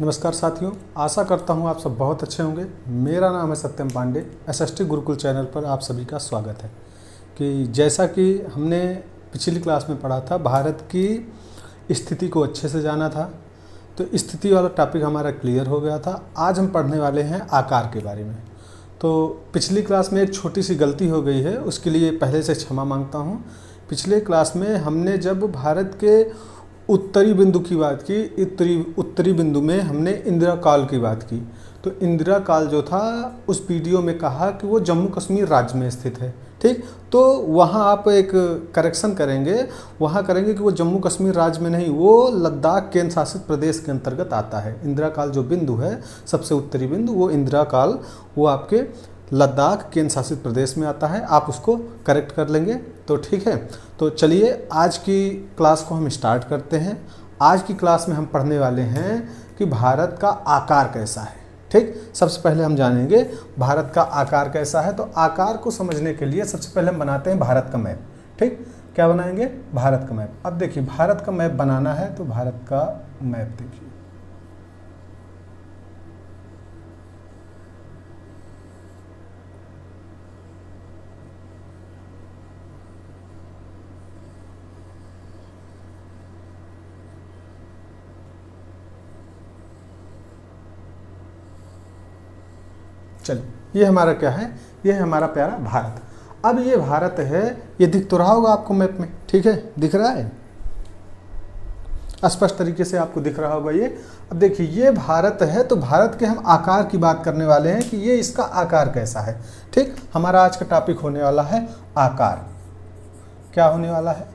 नमस्कार साथियों, आशा करता हूँ आप सब बहुत अच्छे होंगे। मेरा नाम है सत्यम पांडे। एसएसटी गुरुकुल चैनल पर आप सभी का स्वागत है। कि जैसा कि हमने पिछली क्लास में पढ़ा था, भारत की स्थिति को अच्छे से जाना था, तो स्थिति वाला टॉपिक हमारा क्लियर हो गया था। आज हम पढ़ने वाले हैं आकार के बारे में। तो पिछली क्लास में एक छोटी सी गलती हो गई है, उसके लिए पहले से क्षमा मांगता हूँ। पिछले क्लास में हमने जब भारत के उत्तरी बिंदु की बात की, उत्तरी बिंदु में हमने इंदिरा काल की बात की। तो इंदिरा काल जो था उस वीडियो में कहा कि वो जम्मू कश्मीर राज्य में स्थित है। ठीक, तो वहाँ आप एक करेक्शन करेंगे, वहाँ करेंगे कि वो जम्मू कश्मीर राज्य में नहीं, वो लद्दाख केंद्र शासित प्रदेश के अंतर्गत आता है। इंदिरा काल जो बिंदु है, सबसे उत्तरी बिंदु, वो इंदिरा काल वो आपके लद्दाख केंद्र शासित प्रदेश में आता है। आप उसको करेक्ट कर लेंगे तो ठीक है। तो चलिए आज की क्लास को हम स्टार्ट करते हैं। आज की क्लास में हम पढ़ने वाले हैं कि भारत का आकार कैसा है। ठीक, सबसे पहले हम जानेंगे भारत का आकार कैसा है। तो आकार को समझने के लिए सबसे पहले हम बनाते हैं भारत का मैप। ठीक, क्या बनाएंगे? भारत का मैप। अब देखिए, भारत का मैप बनाना है तो भारत का मैप देखिए, चलिए ये हमारा क्या है, ये है हमारा प्यारा भारत। अब ये भारत है, ये दिख तो रहा होगा आपको मैप में, ठीक है, दिख रहा है, स्पष्ट तरीके से आपको दिख रहा होगा ये। अब देखिए ये भारत है, तो भारत के हम आकार की बात करने वाले हैं कि ये इसका आकार कैसा है। ठीक, हमारा आज का टॉपिक होने वाला है आकार। क्या होने वाला है?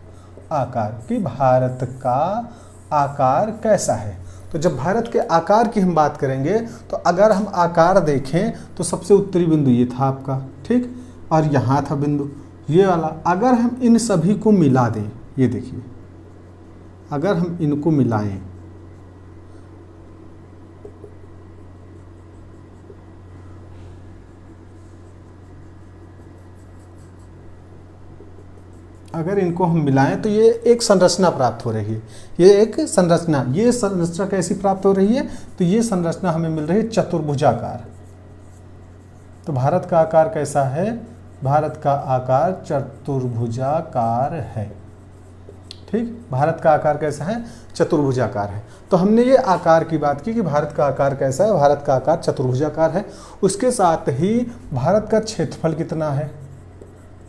आकार, कि भारत का आकार कैसा है। तो जब भारत के आकार की हम बात करेंगे तो अगर हम आकार देखें तो सबसे उत्तरी बिंदु ये था आपका, ठीक, और यहाँ था बिंदु ये वाला। अगर हम इन सभी को मिला दें, ये देखिए, अगर हम इनको मिलाएं, अगर इनको हम मिलाएं तो ये एक संरचना प्राप्त हो रही है। ये एक संरचना, ये संरचना कैसी प्राप्त हो रही है? तो ये संरचना हमें मिल रही है चतुर्भुजाकार। तो भारत का आकार कैसा है? भारत का आकार चतुर्भुजाकार है। ठीक, भारत का आकार कैसा है? चतुर्भुजाकार है। तो हमने ये आकार की बात की कि भारत का आकार कैसा है। भारत का आकार चतुर्भुजाकार है। उसके साथ ही भारत का क्षेत्रफल कितना है?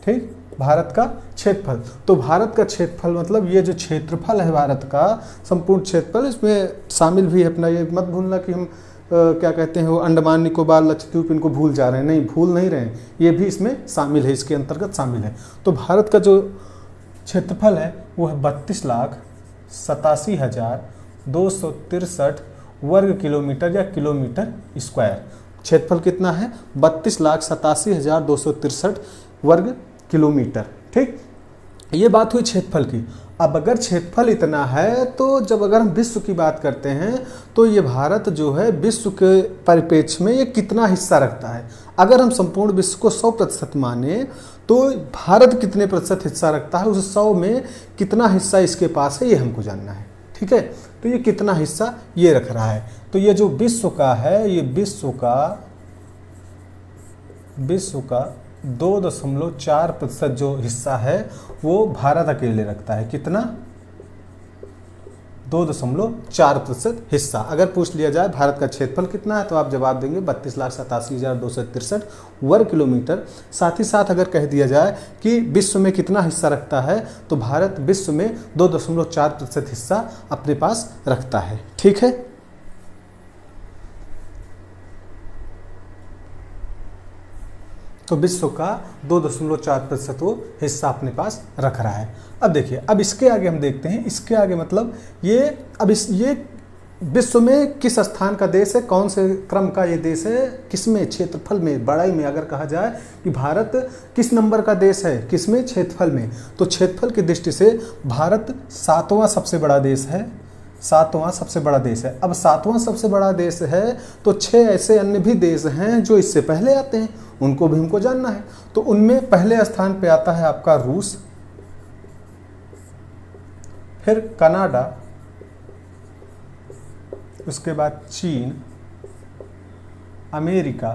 ठीक, भारत का क्षेत्रफल। तो भारत का क्षेत्रफल मतलब ये जो क्षेत्रफल है भारत का, संपूर्ण क्षेत्रफल, इसमें शामिल भी है अपना, ये मत भूलना कि हम क्या कहते हैं वो अंडमान निकोबार लक्षद्वीप इनको भूल जा रहे हैं। नहीं, भूल नहीं रहे हैं, ये भी इसमें शामिल है, इसके अंतर्गत शामिल है। तो भारत का जो क्षेत्रफल है वो है 32,87,263 वर्ग किलोमीटर या किलोमीटर स्क्वायर। क्षेत्रफल कितना है? 32,87,263 वर्ग किलोमीटर। ठीक, ये बात हुई क्षेत्रफल की। अब अगर क्षेत्रफल इतना है तो जब अगर हम विश्व की बात करते हैं तो ये भारत जो है विश्व के परिप्रेक्ष्य में ये कितना हिस्सा रखता है। अगर हम संपूर्ण विश्व को 100% माने तो भारत कितने प्रतिशत हिस्सा रखता है, उस 100 में कितना हिस्सा इसके पास है, ये हमको जानना है। ठीक है, तो ये कितना हिस्सा ये रख रहा है। तो ये जो विश्व का है, ये विश्व का 2.4% जो हिस्सा है वो भारत अकेले रखता है। कितना? 2.4% हिस्सा। अगर पूछ लिया जाए भारत का क्षेत्रफल कितना है तो आप जवाब देंगे 32,87,263 वर्ग किलोमीटर। साथ ही साथ अगर कह दिया जाए कि विश्व में कितना हिस्सा रखता है तो भारत विश्व में 2.4% हिस्सा अपने पास रखता है। ठीक है, तो विश्व का 2.4% वो हिस्सा अपने पास रख रहा है। अब देखिए, अब इसके आगे हम देखते हैं, इसके आगे मतलब ये विश्व में किस स्थान का देश है, कौन से क्रम का ये देश है, किसमें क्षेत्रफल में, बड़ाई में अगर कहा जाए कि भारत किस नंबर का देश है, किसमें? क्षेत्रफल में। तो क्षेत्रफल की दृष्टि से भारत 7वां सबसे बड़ा देश है। 7वां सबसे बड़ा देश है। अब 7वां सबसे बड़ा देश है तो 6 ऐसे अन्य भी देश हैं जो इससे पहले आते हैं, उनको भी हमको जानना है। तो उनमें पहले स्थान पे आता है आपका रूस, फिर कनाडा, उसके बाद चीन, अमेरिका,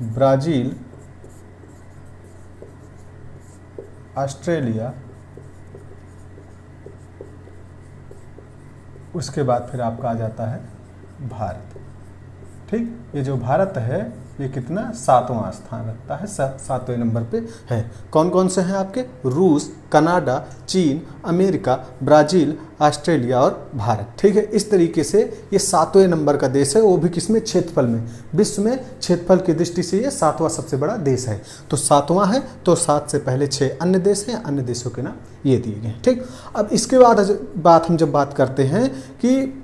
ब्राज़ील, ऑस्ट्रेलिया, उसके बाद फिर आपका आ जाता है भारत। ठीक, ये जो भारत है ये कितना 7वां स्थान रखता है, 7वें नंबर पे है। कौन कौन से हैं आपके? रूस, कनाडा, चीन, अमेरिका, ब्राज़ील, ऑस्ट्रेलिया और भारत। ठीक है, इस तरीके से ये 7वें नंबर का देश है, वो भी किसमें? क्षेत्रफल में। विश्व में क्षेत्रफल की दृष्टि से ये 7वां सबसे बड़ा देश है। तो 7वां है, तो 7 से पहले 6 अन्य देश हैं, अन्य देशों के नाम ये दिए गए। ठीक, अब इसके बाद हम जब बात करते हैं कि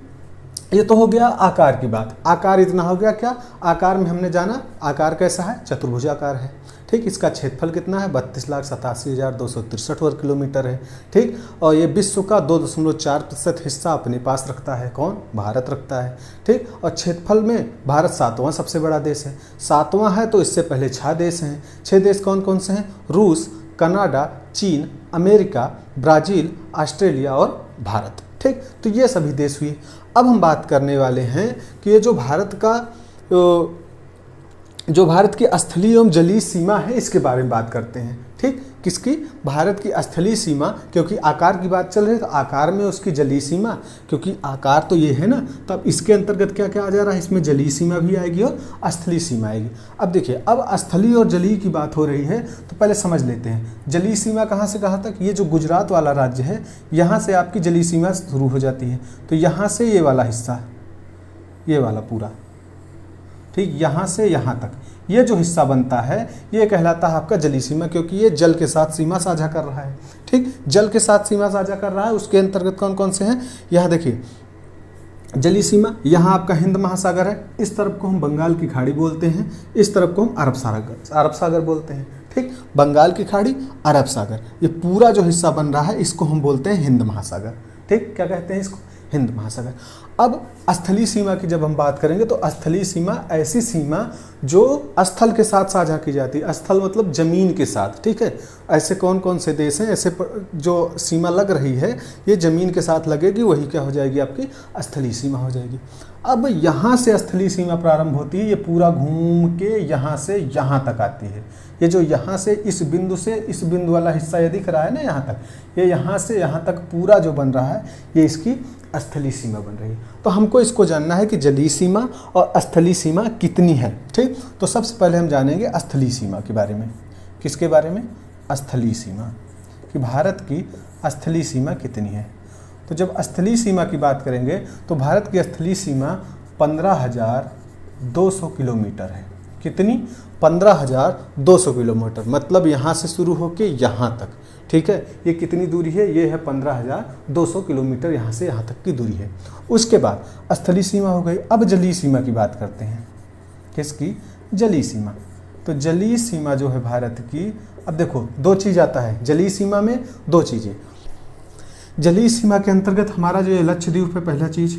ये तो हो गया आकार की बात। आकार इतना हो गया, क्या आकार में हमने जाना आकार कैसा है? चतुर्भुजाकार है। ठीक, इसका क्षेत्रफल कितना है? 32,87,263 वर्ग किलोमीटर है। ठीक, और ये विश्व का 2.4% हिस्सा अपने पास रखता है। कौन? भारत रखता है। ठीक, और क्षेत्रफल में भारत 7वां सबसे बड़ा देश है। 7वां है तो इससे पहले 6 देश हैं। 6 देश कौन कौन से हैं? रूस, कनाडा, चीन, अमेरिका, ब्राज़ील, ऑस्ट्रेलिया और भारत। ठीक, तो ये सभी देश हुए। अब हम बात करने वाले हैं कि ये जो भारत की स्थलीय एवं जलीय सीमा है, इसके बारे में बात करते हैं। ठीक, किसकी? भारत की स्थलीय सीमा, क्योंकि आकार की बात चल रही है तो आकार में उसकी जलीय सीमा, क्योंकि आकार तो ये है ना, तो अब इसके अंतर्गत क्या क्या आ जा रहा है? इसमें जलीय सीमा भी आएगी और स्थलीय सीमा आएगी। अब देखिए, अब स्थलीय और जलीय की बात हो रही है तो पहले समझ लेते हैं जलीय सीमा कहाँ से कहाँ तक। ये जो गुजरात वाला राज्य है, यहाँ से आपकी जलीय सीमा शुरू हो जाती है। तो यहाँ से ये वाला हिस्सा, ये वाला पूरा, ठीक, यहाँ से यहाँ तक ये जो हिस्सा बनता है ये कहलाता है आपका जलीय सीमा, क्योंकि ये जल के साथ सीमा साझा कर रहा है। ठीक, जल के साथ सीमा साझा कर रहा है। उसके अंतर्गत कौन कौन से हैं? यहाँ देखिए, जलीय सीमा, यहाँ आपका हिंद महासागर है, इस तरफ को हम बंगाल की खाड़ी बोलते हैं, इस तरफ को हम अरब सागर बोलते हैं। ठीक, बंगाल की खाड़ी, अरब सागर, ये पूरा जो हिस्सा बन रहा है इसको हम बोलते हैं हिंद महासागर। ठीक, क्या कहते हैं इसको? हिंद महासागर। अब स्थलीय सीमा की जब हम बात करेंगे तो स्थलीय सीमा ऐसी सीमा जो स्थल के साथ साझा की जाती है। स्थल मतलब जमीन के साथ। ठीक है, ऐसे कौन कौन से देश हैं ऐसे जो सीमा लग रही है ये जमीन के साथ लगेगी, वही क्या हो जाएगी? आपकी स्थलीय सीमा हो जाएगी। अब यहाँ से स्थलीय सीमा प्रारंभ होती है, ये पूरा घूम के यहाँ से यहाँ तक आती है। ये जो यहाँ से इस बिंदु वाला हिस्सा ये दिख रहा है ना यहाँ तक, ये यहाँ से यहाँ तक पूरा जो बन रहा है ये इसकी स्थलीय सीमा बन रही है। तो हमको इसको जानना है कि जलीय सीमा और स्थलीय सीमा कितनी है। ठीक, तो सबसे पहले हम जानेंगे स्थलीय सीमा के बारे में। किसके बारे में? स्थलीय सीमा, कि भारत की स्थलीय सीमा कितनी है। तो जब स्थलीय सीमा की बात करेंगे तो भारत की स्थलीय सीमा 15,200 किलोमीटर है। कितनी? 15,200 किलोमीटर, मतलब यहाँ से शुरू होके यहाँ तक। ठीक है, ये कितनी दूरी है? ये है 15,200 किलोमीटर, यहाँ से यहाँ तक की दूरी है। उसके बाद स्थलीय सीमा हो गई। अब जलीय सीमा की बात करते हैं। किसकी? जलीय सीमा। तो जलीय सीमा जो है भारत की, अब देखो 2 चीज़ आता है जलीय सीमा में, 2 चीज़ें। जलीय सीमा के अंतर्गत हमारा जो लक्षद्वीप है पहला चीज़,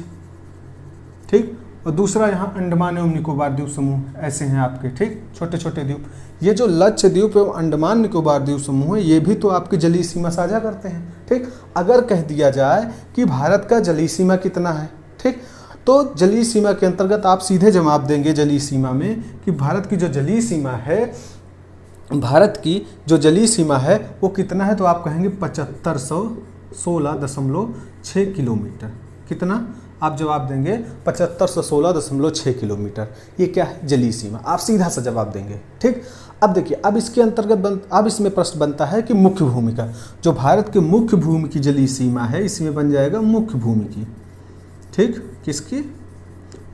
ठीक, और दूसरा यहाँ अंडमान एवं निकोबार द्वीप समूह ऐसे हैं आपके। ठीक, छोटे छोटे द्वीप। ये जो लक्षद्वीप एवं अंडमान निकोबार द्वीप समूह है ये भी तो आपकी जलीय सीमा साझा करते हैं। ठीक, अगर कह दिया जाए कि भारत का जलीय सीमा कितना है, ठीक, तो जलीय सीमा के अंतर्गत आप सीधे जवाब देंगे जलीय सीमा में कि भारत की जो जलीय सीमा है, भारत की जो जलीय सीमा है वो कितना है, तो आप कहेंगे 7516.6 किलोमीटर। कितना? आप जवाब देंगे 7516.6 किलोमीटर। ये क्या है? जलीय सीमा। आप सीधा सा जवाब देंगे। ठीक, अब देखिए, अब इसके अंतर्गत अब इसमें प्रश्न बनता है कि मुख्य भूमि का, जो भारत के मुख्य भूमि की जलीय सीमा है इसमें बन जाएगा मुख्य भूमि की। ठीक, किसकी?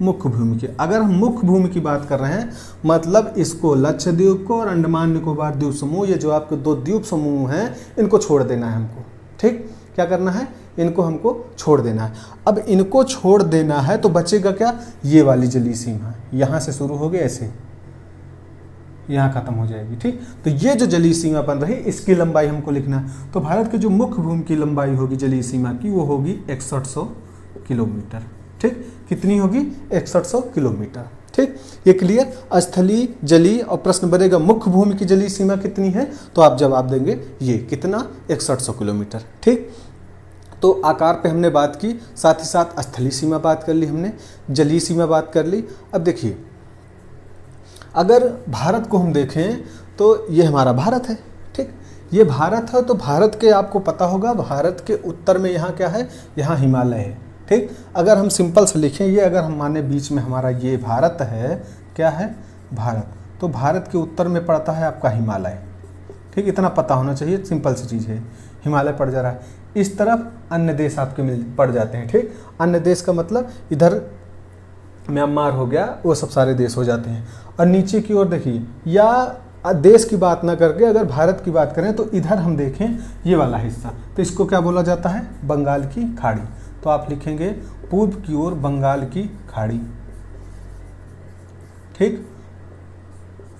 मुख्य भूमि की। अगर हम मुख्य भूमि की बात कर रहे हैं मतलब इसको लक्षद्वीप को और अंडमान निकोबार द्वीप समूह, ये जो आपके 2 द्वीप समूह हैं इनको छोड़ देना है हमको। ठीक, क्या करना है? इनको हमको छोड़ देना है। अब इनको छोड़ देना है तो बचेगा क्या? ये वाली जलीय सीमा, यहाँ से शुरू हो गई ऐसे यहाँ खत्म हो जाएगी। ठीक, तो ये जो जलीय सीमा बन रही इसकी लंबाई हमको लिखना है। तो भारत की जो मुख्य भूमि की लंबाई होगी जलीय सीमा की वो होगी 6100 किलोमीटर। ठीक, कितनी होगी? 6100 किलोमीटर। ठीक। ठीक, ये क्लियर। स्थलीय, जलीय और प्रश्न बनेगा मुख्य भूमि की जलीय सीमा कितनी है, तो आप जवाब देंगे ये कितना 6100 किलोमीटर। ठीक, तो आकार पे हमने बात की, साथ ही साथ स्थलीय सीमा बात कर ली हमने, जलीय सीमा बात कर ली। अब देखिए अगर भारत को हम देखें तो ये हमारा भारत है, ठीक, ये भारत है। तो भारत के आपको पता होगा भारत के उत्तर में यहाँ क्या है, यहाँ हिमालय है, ठीक। अगर हम सिंपल से लिखें, ये अगर हम माने बीच में हमारा ये भारत है, क्या है भारत, तो भारत के उत्तर में पड़ता है आपका हिमालय, ठीक, इतना पता होना चाहिए, सिंपल सी चीज़ है, हिमालय पड़ जा रहा है। इस तरफ अन्य देश आपके पड़ जाते हैं, ठीक। अन्य देश का मतलब इधर म्यांमार हो गया, वो सब सारे देश हो जाते हैं। और नीचे की ओर देखिए, या देश की बात ना करके अगर भारत की बात करें तो इधर हम देखें ये वाला हिस्सा, तो इसको क्या बोला जाता है, बंगाल की खाड़ी। तो आप लिखेंगे पूर्व की ओर बंगाल की खाड़ी, ठीक।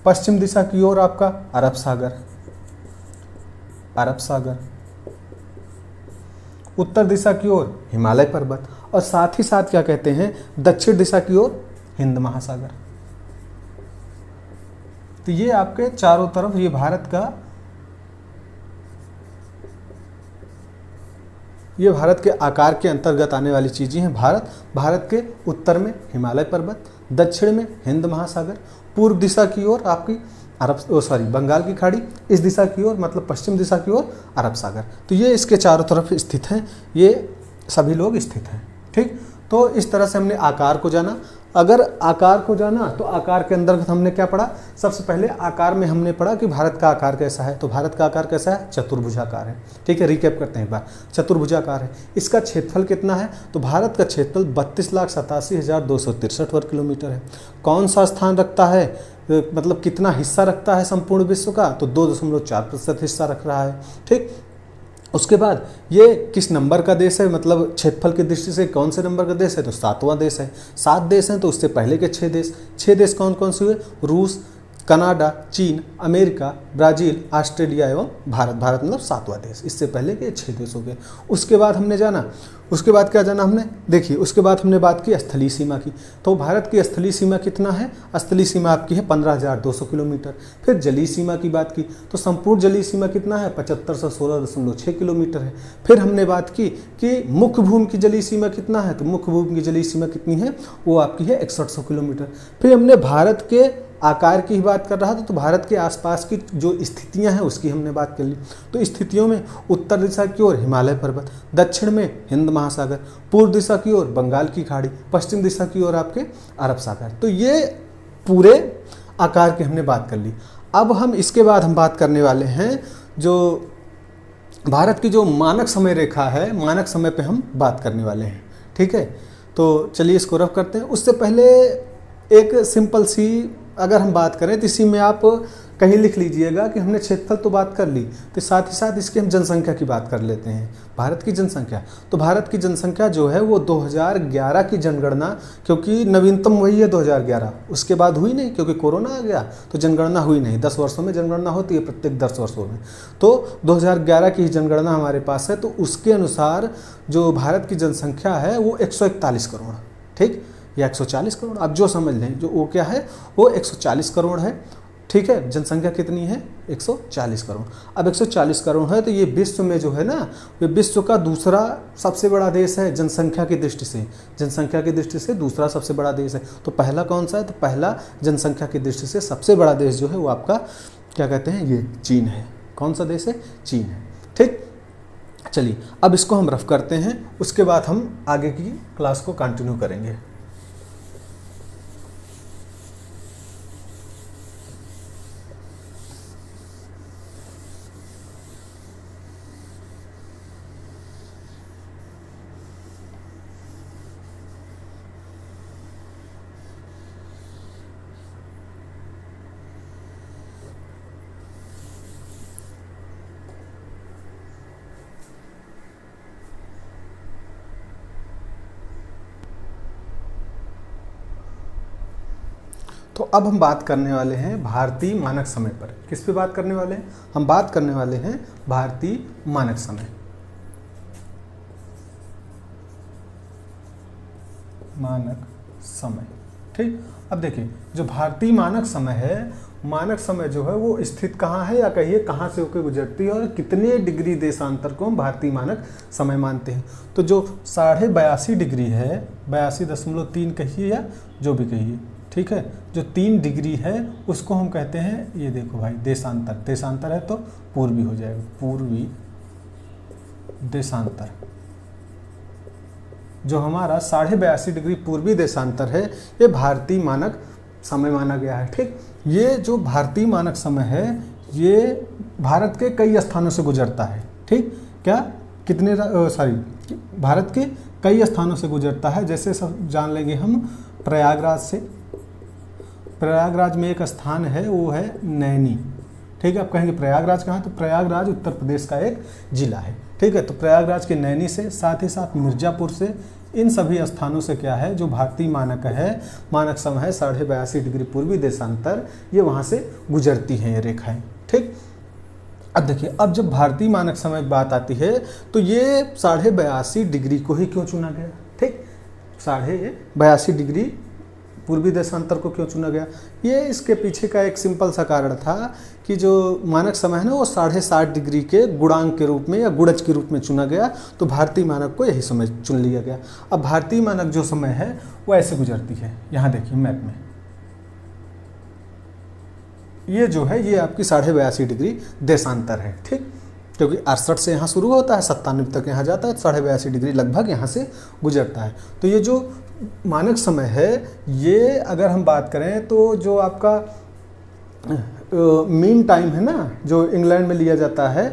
पश्चिम दिशा की ओर आपका अरब सागर, अरब सागर। उत्तर दिशा की ओर हिमालय पर्वत, और साथ ही साथ क्या कहते हैं, दक्षिण दिशा की ओर हिंद महासागर। तो ये आपके चारों तरफ ये भारत का, ये भारत के आकार के अंतर्गत आने वाली चीजें हैं। भारत के उत्तर में हिमालय पर्वत, दक्षिण में हिंद महासागर, पूर्व दिशा की ओर आपकी बंगाल की खाड़ी, इस दिशा की ओर मतलब पश्चिम दिशा की ओर अरब सागर। तो ये इसके चारों तरफ स्थित हैं, ये सभी लोग स्थित हैं, ठीक। तो इस तरह से हमने आकार को जाना। अगर आकार को जाना तो आकार के अंतर्गत हमने क्या पढ़ा, सबसे पहले आकार में हमने पढ़ा कि भारत का आकार कैसा है। तो भारत का आकार कैसा है, चतुर्भुजाकार है, ठीक है। रिकैप करते हैं एक बार, चतुर्भुजाकार है। इसका क्षेत्रफल कितना है, तो भारत का क्षेत्रफल 32,87,263 वर्ग किलोमीटर है। कौन सा स्थान रखता है, मतलब कितना हिस्सा रखता है संपूर्ण विश्व का, तो 2.4% हिस्सा रख रहा है, ठीक। उसके बाद ये किस नंबर का देश है, मतलब क्षेत्रफल की दृष्टि से कौन से नंबर का देश है, तो 7वां देश है। 7 देश हैं तो उससे पहले के 6 देश कौन कौन से हुए, रूस, कनाडा, चीन, अमेरिका, ब्राज़ील, ऑस्ट्रेलिया एवं भारत। भारत मतलब 7वां देश, इससे पहले के 6 देश हो गए। उसके बाद हमने जाना, उसके बाद क्या जाना हमने, देखिए उसके बाद हमने बात की स्थलीय सीमा की। तो भारत की स्थलीय सीमा कितना है, स्थलीय सीमा आपकी है 15,200 किलोमीटर। फिर जलीय सीमा की बात की तो संपूर्ण जलीय सीमा कितना है, 7516.6 किलोमीटर है। फिर हमने बात की कि मुख्य भूमि की जलीय सीमा कितना है, तो मुख्य भूमि की जलीय सीमा कितनी है, वो आपकी है 6100 किलोमीटर। फिर हमने भारत के आकार की ही बात कर रहा था, तो भारत के आसपास की जो स्थितियां हैं उसकी हमने बात कर ली। तो स्थितियों में उत्तर दिशा की ओर हिमालय पर्वत, दक्षिण में हिंद महासागर, पूर्व दिशा की ओर बंगाल की खाड़ी, पश्चिम दिशा की ओर आपके अरब सागर। तो ये पूरे आकार की हमने बात कर ली। अब हम इसके बाद हम बात करने वाले हैं जो भारत की जो मानक समय रेखा है, मानक समय पे हम बात करने वाले हैं, ठीक है। तो चलिए इसको रफ करते हैं। उससे पहले एक सिंपल सी अगर हम बात करें तो इसी में आप कहीं लिख लीजिएगा कि हमने क्षेत्रफल तो बात कर ली, तो साथ ही साथ इसकी हम जनसंख्या की बात कर लेते हैं। भारत की जनसंख्या, तो भारत की जनसंख्या जो है वो 2011 की जनगणना, क्योंकि नवीनतम वही है 2011, उसके बाद हुई नहीं क्योंकि कोरोना आ गया तो जनगणना हुई नहीं। 10 वर्षों में जनगणना होती है, प्रत्येक 10 वर्षों में। तो 2011 की जनगणना हमारे पास है, तो उसके अनुसार जो भारत की जनसंख्या है वो 141 करोड़, ठीक, या 140 करोड़, आप जो समझ लें, जो वो क्या है वो 140 करोड़ है, ठीक है। जनसंख्या कितनी है, 140 करोड़। अब 140 करोड़ है तो ये विश्व में जो है ना, ये विश्व का दूसरा सबसे बड़ा देश है जनसंख्या की दृष्टि से। जनसंख्या की दृष्टि से दूसरा सबसे बड़ा देश है। तो पहला कौन सा है, तो पहला जनसंख्या की दृष्टि से सबसे बड़ा देश जो है वो आपका क्या कहते हैं, ये चीन है। कौन सा देश है, चीन है, ठीक। चलिए अब इसको हम रफ करते हैं, उसके बाद हम आगे की क्लास को कंटिन्यू करेंगे। तो अब हम बात करने वाले हैं भारतीय मानक समय पर। किस पे बात करने वाले हैं, हम बात करने वाले हैं भारतीय मानक समय। मानक समय, ठीक। अब देखिए जो भारतीय मानक समय है, मानक समय जो है वो स्थित कहाँ है, या कहिए कहाँ से होकर गुजरती है और कितने डिग्री देशांतर को हम भारतीय मानक समय मानते हैं। तो जो 82.5 डिग्री है, 82.3 कहिए या जो भी कहिए, ठीक है, जो 3 डिग्री है उसको हम कहते हैं, ये देखो भाई देशांतर, देशांतर है तो पूर्वी हो जाएगा, पूर्वी देशांतर। जो हमारा 82.5 डिग्री पूर्वी देशांतर है ये भारतीय मानक समय माना गया है। ठीक, ये जो भारतीय मानक समय है ये भारत के कई स्थानों से गुजरता है। ठीक, क्या कितने भारत के कई स्थानों से गुजरता है। जैसे सब जान लेंगे हम प्रयागराज से, प्रयागराज में एक स्थान है वो है नैनी। ठीक है, आप कहेंगे प्रयागराज कहाँ, तो प्रयागराज उत्तर प्रदेश का एक जिला है। ठीक है, तो प्रयागराज के नैनी से, साथ ही साथ मिर्ज़ापुर से, इन सभी स्थानों से क्या है जो भारतीय मानक है, मानक समय है 82.5 डिग्री पूर्वी देशांतर, ये वहाँ से गुजरती हैं ये रेखाएं। ठीक, अब देखिए अब जब भारतीय मानक समय की बात आती है तो ये 82.5 डिग्री को ही क्यों चुना गया। ठीक, 82.5 डिग्री पूर्वी देशांतर को क्यों चुना गया, ये इसके पीछे का एक सिंपल सा कारण था कि जो मानक समय है ना वो 60.5 डिग्री के गुणांक के रूप में या गुणज के रूप में चुना गया, तो भारतीय मानक को यही समय चुन लिया गया। अब भारतीय मानक जो समय है वो ऐसे गुजरती है, यहाँ देखिए मैप में, ये जो है ये आपकी 82.5 डिग्री देशांतर है। ठीक, क्योंकि 68 से यहाँ शुरू होता है, 97 तक यहाँ जाता है, 82.5 डिग्री लगभग यहाँ से गुजरता है। तो ये जो मानक समय है ये अगर हम बात करें तो जो आपका मीन टाइम है ना जो इंग्लैंड में लिया जाता है,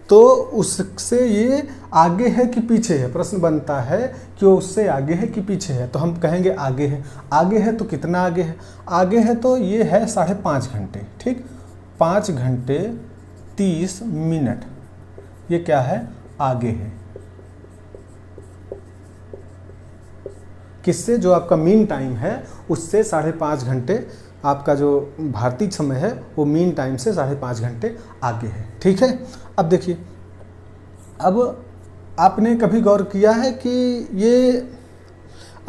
तो उससे ये आगे है कि पीछे है, प्रश्न बनता है कि वो उससे आगे है कि पीछे है। तो हम कहेंगे आगे है। आगे है तो कितना आगे है, आगे है तो ये है 5.5 घंटे। ठीक, 5 घंटे 30 मिनट, ये क्या है आगे है। किससे, जो आपका मीन टाइम है उससे 5.5 घंटे आपका जो भारतीय समय है वो मीन टाइम से 5.5 घंटे आगे है। ठीक है, अब देखिए अब आपने कभी गौर किया है कि ये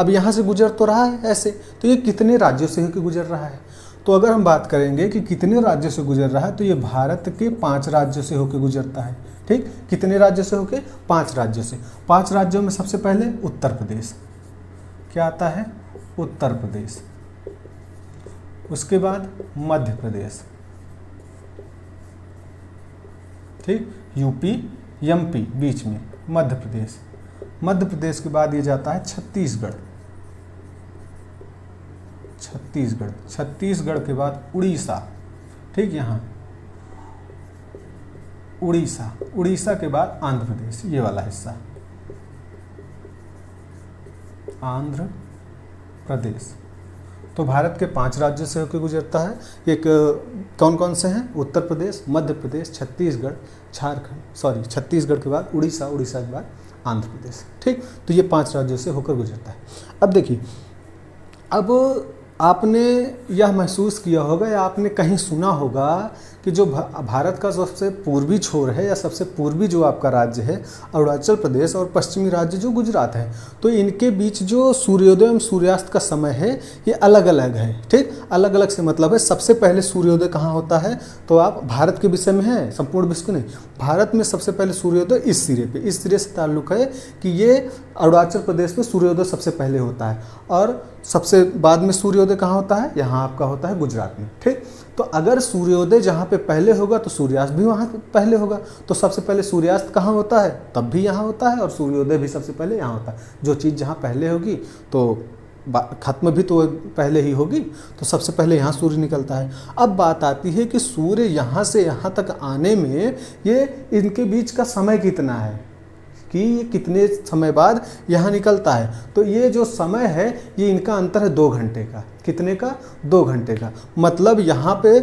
अब यहाँ से गुजर तो रहा है ऐसे, तो ये कितने राज्यों से होकर गुजर रहा है। तो अगर हम बात करेंगे कि कितने राज्यों से गुजर रहा है तो ये भारत के 5 राज्यों से होकर गुजरता है। ठीक, कितने राज्यों से होकर, 5 राज्यों से। 5 राज्यों में सबसे पहले उत्तर प्रदेश, क्या आता है उत्तर प्रदेश, उसके बाद मध्य प्रदेश, ठीक, यूपी एमपी बीच में मध्य प्रदेश, मध्य प्रदेश के बाद ये जाता है छत्तीसगढ़, छत्तीसगढ़, छत्तीसगढ़ के बाद उड़ीसा। ठीक, यहाँ उड़ीसा, उड़ीसा के बाद आंध्र प्रदेश, ये वाला हिस्सा आंध्र प्रदेश। तो भारत के 5 राज्यों से होकर गुजरता है। एक कौन कौन से हैं, उत्तर प्रदेश, मध्य प्रदेश, छत्तीसगढ़, झारखंड, छत्तीसगढ़ के बाद उड़ीसा, उड़ीसा के बाद आंध्र प्रदेश। ठीक, तो ये 5 राज्यों से होकर गुजरता है। अब देखिए अब आपने यह महसूस किया होगा या आपने कहीं सुना होगा कि जो भारत का सबसे पूर्वी छोर है या सबसे पूर्वी जो आपका राज्य है अरुणाचल प्रदेश और पश्चिमी राज्य जो गुजरात है, तो इनके बीच जो सूर्योदय एवं सूर्यास्त का समय है ये अलग अलग है। ठीक, अलग अलग से मतलब है सबसे पहले सूर्योदय कहाँ होता है, तो आप भारत के विषय में है, संपूर्ण विश्व नहीं, भारत में सबसे पहले सूर्योदय इस सिरे पे, इस सिरे से ताल्लुक है कि ये अरुणाचल प्रदेश में सूर्योदय सबसे पहले होता है और सबसे बाद में सूर्योदय कहाँ होता है, यहाँ आपका होता है गुजरात में। ठीक, तो अगर सूर्योदय जहाँ पे पहले होगा तो सूर्यास्त भी वहाँ पहले होगा, तो सबसे पहले सूर्यास्त कहाँ होता है, तब भी यहाँ होता है, और सूर्योदय भी सबसे पहले यहाँ होता है। जो चीज़ जहाँ पहले होगी तो खत्म भी तो पहले ही होगी, तो सबसे पहले यहाँ सूर्य निकलता है। अब बात आती है कि सूर्य यहाँ से यहाँ तक आने में ये इनके बीच का समय कितना है कि ये कितने समय बाद यहाँ निकलता है। तो ये जो समय है ये इनका अंतर है 2 घंटे का। कितने का, 2 घंटे का। मतलब यहाँ पे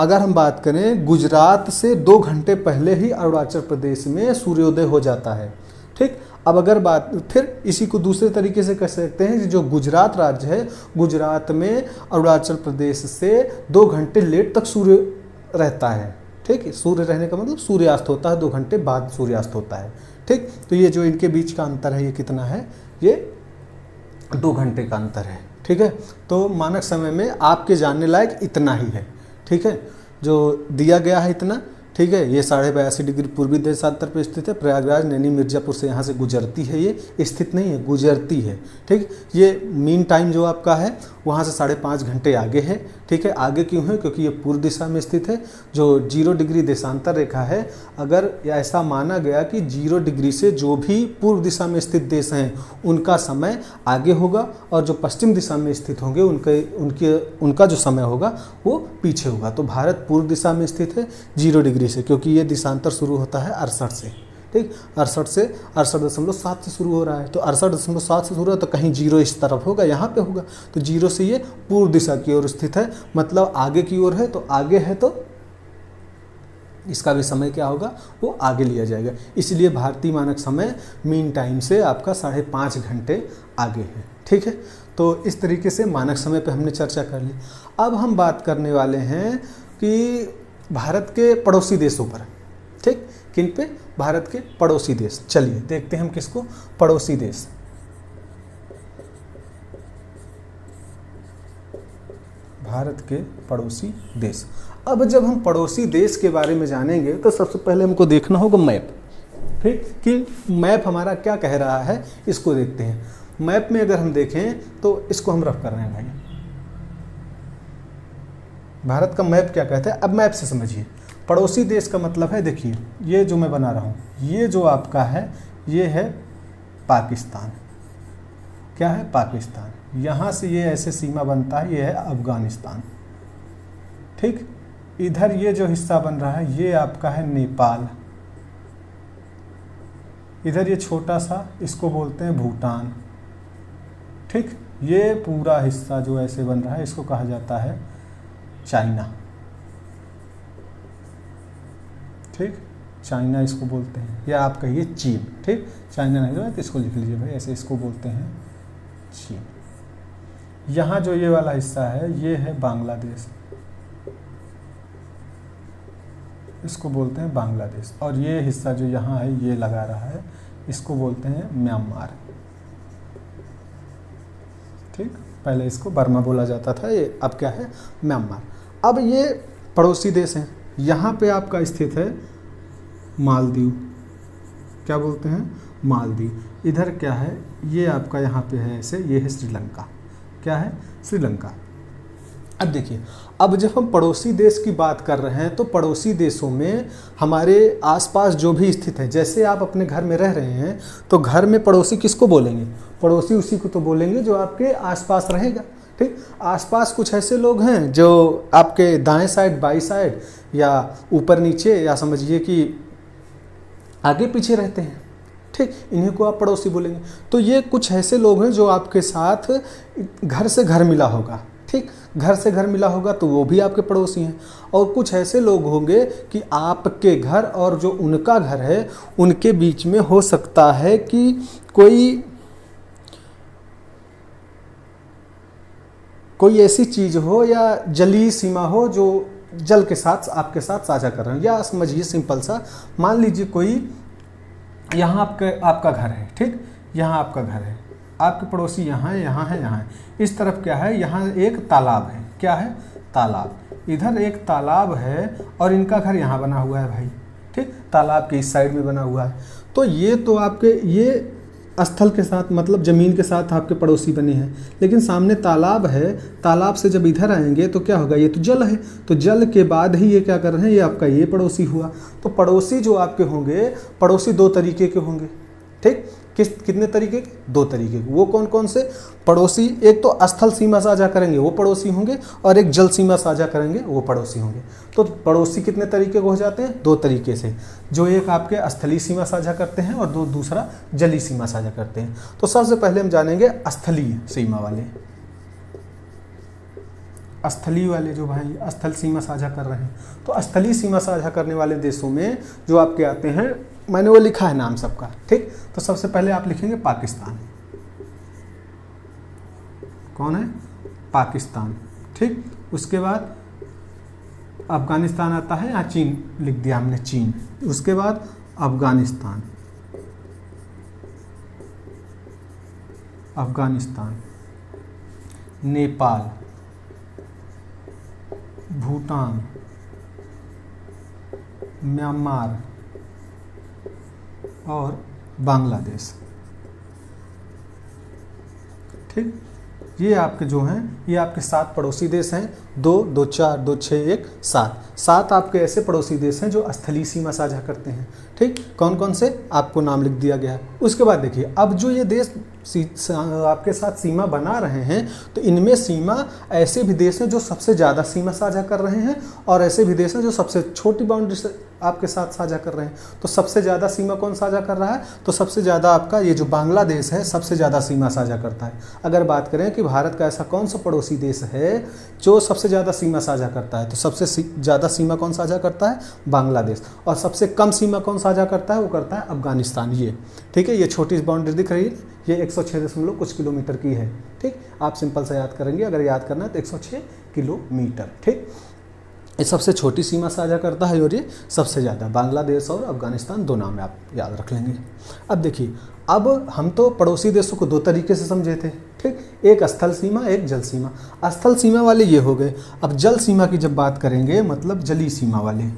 अगर हम बात करें गुजरात से 2 घंटे पहले ही अरुणाचल प्रदेश में सूर्योदय हो जाता है। ठीक, अब अगर बात फिर इसी को दूसरे तरीके से कह सकते हैं कि जो गुजरात राज्य है, गुजरात में अरुणाचल प्रदेश से 2 घंटे लेट तक सूर्य रहता है। ठीक है, सूर्य रहने का मतलब सूर्यास्त होता है 2 घंटे बाद सूर्यास्त होता है। ठीक, तो ये जो इनके बीच का अंतर है ये कितना है, ये 2 घंटे का अंतर है। ठीक है। तो मानक समय में आपके जानने लायक इतना ही है, ठीक है, जो दिया गया है इतना, ठीक है। ये 82.5 डिग्री पूर्वी देशांतर पर स्थित है। प्रयागराज नैनी मिर्जापुर से यहाँ से गुजरती है, ये स्थित नहीं है, गुजरती है, ठीक। ये मीन टाइम जो आपका है वहाँ से 5.5 घंटे आगे है, ठीक है। आगे क्यों है? क्योंकि ये पूर्व दिशा में स्थित है। जो 0 डिग्री देशांतर रेखा है, अगर ऐसा माना गया कि 0 डिग्री से जो भी पूर्व दिशा में स्थित देश हैं उनका समय आगे होगा, और जो पश्चिम दिशा में स्थित होंगे उनका जो समय होगा वो पीछे होगा। तो भारत पूर्व दिशा में स्थित है 0 डिग्री से, क्योंकि ये देशांतर शुरू होता है 68 से, ठीक। 68 से 68.7 से शुरू हो रहा है। तो 68.7 से शुरू है, तो कहीं 0 इस तरफ होगा, यहाँ पे होगा। तो 0 से ये पूर्व दिशा की ओर स्थित है, मतलब आगे की ओर है। तो आगे है तो इसका भी समय क्या होगा, वो आगे लिया जाएगा। इसलिए भारतीय मानक समय मीन टाइम से आपका 5.5 घंटे आगे है, ठीक है। तो इस तरीके से मानक समय पे हमने चर्चा कर ली। अब हम बात करने वाले हैं कि भारत के पड़ोसी देशों पर, ठीक। किन पे? भारत के पड़ोसी देश। चलिए देखते हैं हम किसको, पड़ोसी देश। भारत के पड़ोसी देश। अब जब हम पड़ोसी देश के बारे में जानेंगे तो सबसे पहले हमको देखना होगा मैप, ठीक, कि मैप हमारा क्या कह रहा है, इसको देखते हैं। मैप में अगर हम देखें तो इसको हम रफ कर रहे हैं भाई, भारत का मैप क्या कहता है। अब मैप से समझिए, पड़ोसी देश का मतलब है, देखिए ये जो मैं बना रहा हूँ, ये जो आपका है ये है पाकिस्तान। क्या है? पाकिस्तान। यहाँ से ये ऐसे सीमा बनता है, ये है अफगानिस्तान, ठीक। इधर ये जो हिस्सा बन रहा है ये आपका है नेपाल। इधर ये छोटा सा, इसको बोलते हैं भूटान, ठीक। ये पूरा हिस्सा जो ऐसे बन रहा है इसको कहा जाता है चाइना, ठीक। चाइना इसको बोलते हैं, या आप कहिए चीन, ठीक। चाइना नहीं तो इसको लिख लीजिए भाई, ऐसे इसको बोलते हैं चीन। यहाँ जो ये वाला हिस्सा है ये है बांग्लादेश, इसको बोलते हैं बांग्लादेश। और ये हिस्सा जो यहाँ है ये लगा रहा है, इसको बोलते हैं म्यांमार, ठीक। पहले इसको बर्मा बोला जाता था, ये अब क्या है? म्यांमार। अब ये पड़ोसी देश हैं। यहाँ पे आपका स्थित है मालदीव, क्या बोलते हैं? मालदीव। इधर क्या है? ये आपका यहाँ पे है ऐसे, ये है श्रीलंका। क्या है? श्रीलंका। अब देखिए, अब जब हम पड़ोसी देश की बात कर रहे हैं तो पड़ोसी देशों में हमारे आसपास जो भी स्थित है, जैसे आप अपने घर में रह रहे हैं तो घर में पड़ोसी किसको बोलेंगे? पड़ोसी उसी को तो बोलेंगे जो आपके आसपास रहेगा, ठीक। आसपास कुछ ऐसे लोग हैं जो आपके दाएं साइड, बाईं साइड, या ऊपर नीचे, या समझिए कि आगे पीछे रहते हैं, ठीक। इन्हीं को आप पड़ोसी बोलेंगे। तो ये कुछ ऐसे लोग हैं जो आपके साथ घर से घर मिला होगा, ठीक। घर से घर मिला होगा तो वो भी आपके पड़ोसी हैं। और कुछ ऐसे लोग होंगे कि आपके घर और जो उनका घर है उनके बीच में हो सकता है कि कोई ऐसी चीज़ हो या जलीय सीमा हो जो जल के साथ आपके साथ साझा कर रहे हैं। या समझिए सिंपल सा, मान लीजिए कोई यहाँ आपका घर है, ठीक। यहाँ आपका घर है, आपके पड़ोसी यहाँ है, यहाँ है, यहाँ है। इस तरफ क्या है? यहाँ एक तालाब है। क्या है? तालाब। इधर एक तालाब है और इनका घर यहाँ बना हुआ है भाई, ठीक। तालाब के इस साइड में बना हुआ है। तो ये तो आपके ये स्थल के साथ, मतलब ज़मीन के साथ आपके पड़ोसी बने हैं। लेकिन सामने तालाब है, तालाब से जब इधर आएंगे तो क्या होगा? ये तो जल है, तो जल के बाद ही ये क्या कर रहे हैं? ये आपका ये पड़ोसी हुआ। तो पड़ोसी जो आपके होंगे, पड़ोसी 2 तरीके के होंगे, ठीक। कितने तरीके के? 2 तरीके के। वो कौन कौन से पड़ोसी? एक तो स्थल सीमा साझा करेंगे वो पड़ोसी होंगे, और एक जल सीमा साझा करेंगे वो पड़ोसी होंगे। तो पड़ोसी कितने तरीके के हो जाते हैं? 2 तरीके से, जो एक आपके स्थलीय सीमा साझा करते हैं और दूसरा जलीय सीमा साझा करते हैं। तो सबसे पहले हम जानेंगे स्थलीय सीमा वाले। स्थलीय वाले जो भाई स्थल सीमा साझा कर रहे हैं, तो स्थलीय सीमा साझा करने वाले देशों में जो आपके आते हैं, मैंने वो लिखा है नाम सबका, ठीक। तो सबसे पहले आप लिखेंगे पाकिस्तान। कौन है? पाकिस्तान, ठीक। उसके बाद अफगानिस्तान आता है, यहाँ चीन लिख दिया हमने, चीन। उसके बाद अफगानिस्तान, नेपाल, भूटान, म्यांमार और बांग्लादेश। ठीक, ये आपके जो हैं, ये आपके 7 पड़ोसी देश हैं। 2, 2, 4, 2, 6, 1, 7 आपके ऐसे पड़ोसी देश हैं जो स्थलीय सीमा साझा करते हैं। ठीक, कौन कौन से आपको नाम लिख दिया गया है। उसके बाद देखिए, अब जो ये देश आपके साथ सीमा बना रहे हैं, तो इनमें सीमा ऐसे भी देश हैं जो सबसे ज़्यादा सीमा साझा कर रहे हैं और ऐसे भी देश हैं जो सबसे छोटी बाउंड्री से आपके साथ साझा कर रहे हैं। तो सबसे ज़्यादा सीमा कौन साझा कर रहा है, तो सबसे ज़्यादा आपका ये जो बांग्लादेश है सबसे ज़्यादा सीमा साझा करता है। अगर बात करें कि भारत का ऐसा कौन सा पड़ोसी देश है जो सबसे ज़्यादा सीमा साझा करता है, तो सबसे ज़्यादा सीमा कौन साझा करता है, बांग्लादेश। और सबसे कम सीमा कौन साझा करता है, वो करता है अफगानिस्तान। ये ठीक है, ये छोटी बाउंड्री दिख रही है, ये 106 कुछ किलोमीटर की है। ठीक, आप सिंपल से याद करेंगे, अगर याद करना है तो 106 किलोमीटर। ठीक, ये सबसे छोटी सीमा साझा करता है और ये सबसे ज़्यादा, बांग्लादेश और अफगानिस्तान दो नाम आप याद रख लेंगे। अब देखिए, अब हम तो पड़ोसी देशों को 2 तरीके से समझे थे। ठीक, एक स्थल सीमा, एक जल सीमा। स्थल सीमा वाले ये हो गए। अब जल सीमा की जब बात करेंगे, मतलब जलीय सीमा वाले,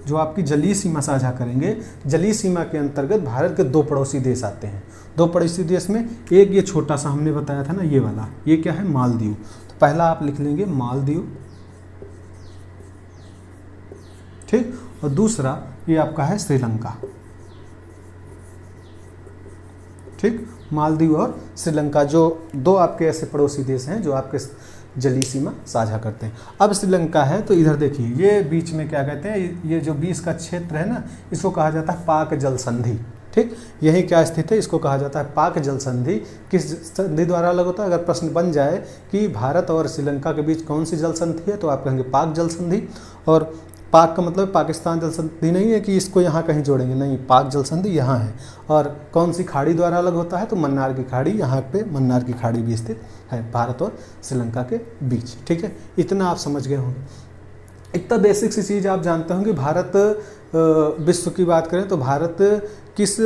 जो आपकी जलीय सीमा साझा करेंगे, जलीय सीमा के अंतर्गत भारत के 2 पड़ोसी देश आते हैं। 2 पड़ोसी देश में एक ये छोटा सा हमने बताया था ना, ये वाला, ये क्या है, मालदीव। तो पहला आप लिख लेंगे मालदीव। ठीक, और दूसरा ये आपका है श्रीलंका। ठीक, मालदीव और श्रीलंका, जो 2 आपके ऐसे पड़ोसी देश हैं जो आपके जलीय सीमा साझा करते हैं। अब श्रीलंका है, तो इधर देखिए, ये बीच में क्या कहते हैं, ये जो बीच का क्षेत्र है ना, इसको कहा जाता है पाक जल संधि। ठीक, यही क्या स्थित है, इसको कहा जाता है पाक जल संधि। किस संधि द्वारा अलग होता है, अगर प्रश्न बन जाए कि भारत और श्रीलंका के बीच कौन सी जल संधि है, तो आप कहेंगे पाक जल संधि। और पाक का मतलब पाकिस्तान जल संधि नहीं है कि इसको यहाँ कहीं जोड़ेंगे, नहीं, पाक जल संधि यहाँ है। और कौन सी खाड़ी द्वारा अलग होता है, तो मन्नार की खाड़ी, यहाँ पे मन्नार की खाड़ी भी स्थित है भारत और श्रीलंका के बीच। ठीक है, इतना आप समझ गए होंगे। इतना बेसिक सी चीज़ आप जानते होंगे। भारत विश्व की बात करें तो भारत किस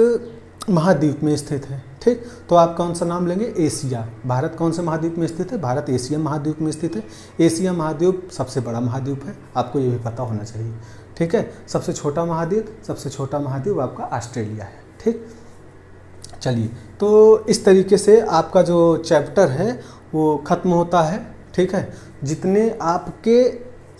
महाद्वीप में स्थित है। ठीक, तो आप कौन सा नाम लेंगे, एशिया। भारत कौन से महाद्वीप में स्थित है, भारत एशिया महाद्वीप में स्थित है। एशिया महाद्वीप सबसे बड़ा महाद्वीप है, आपको ये भी पता होना चाहिए। ठीक है, सबसे छोटा महाद्वीप आपका ऑस्ट्रेलिया है। ठीक, चलिए, तो इस तरीके से आपका जो चैप्टर है वो ख़त्म होता है। ठीक है, जितने आपके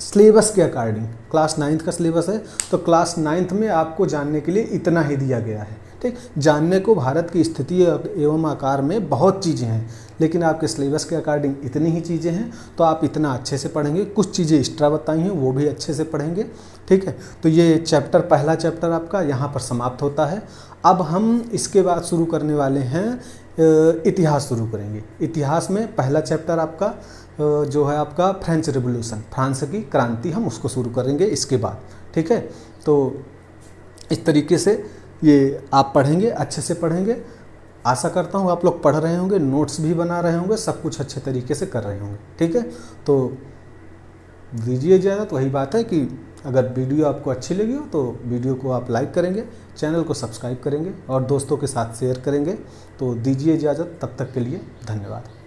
सिलेबस के अकॉर्डिंग, क्लास 9th का सिलेबस है, तो क्लास 9th में आपको जानने के लिए इतना ही दिया गया है। ठीक, जानने को भारत की स्थिति एवं आकार में बहुत चीज़ें हैं, लेकिन आपके सिलेबस के अकॉर्डिंग इतनी ही चीज़ें हैं, तो आप इतना अच्छे से पढ़ेंगे। कुछ चीज़ें एक्स्ट्रा बताई हैं, वो भी अच्छे से पढ़ेंगे। ठीक है, तो ये चैप्टर, पहला चैप्टर आपका यहाँ पर समाप्त होता है। अब हम इसके बाद शुरू करने वाले हैं, इतिहास शुरू करेंगे। इतिहास में पहला चैप्टर आपका जो है आपका फ्रेंच रिवॉल्यूशन, फ्रांस की क्रांति, हम उसको शुरू करेंगे इसके बाद। ठीक है, तो इस तरीके से ये आप पढ़ेंगे, अच्छे से पढ़ेंगे। आशा करता हूँ आप लोग पढ़ रहे होंगे, नोट्स भी बना रहे होंगे, सब कुछ अच्छे तरीके से कर रहे होंगे। ठीक है, तो दीजिए इजाज़त। वही बात है कि अगर वीडियो आपको अच्छी लगी हो तो वीडियो को आप लाइक करेंगे, चैनल को सब्सक्राइब करेंगे और दोस्तों के साथ शेयर करेंगे। तो दीजिए इजाज़त, तब तक के लिए धन्यवाद।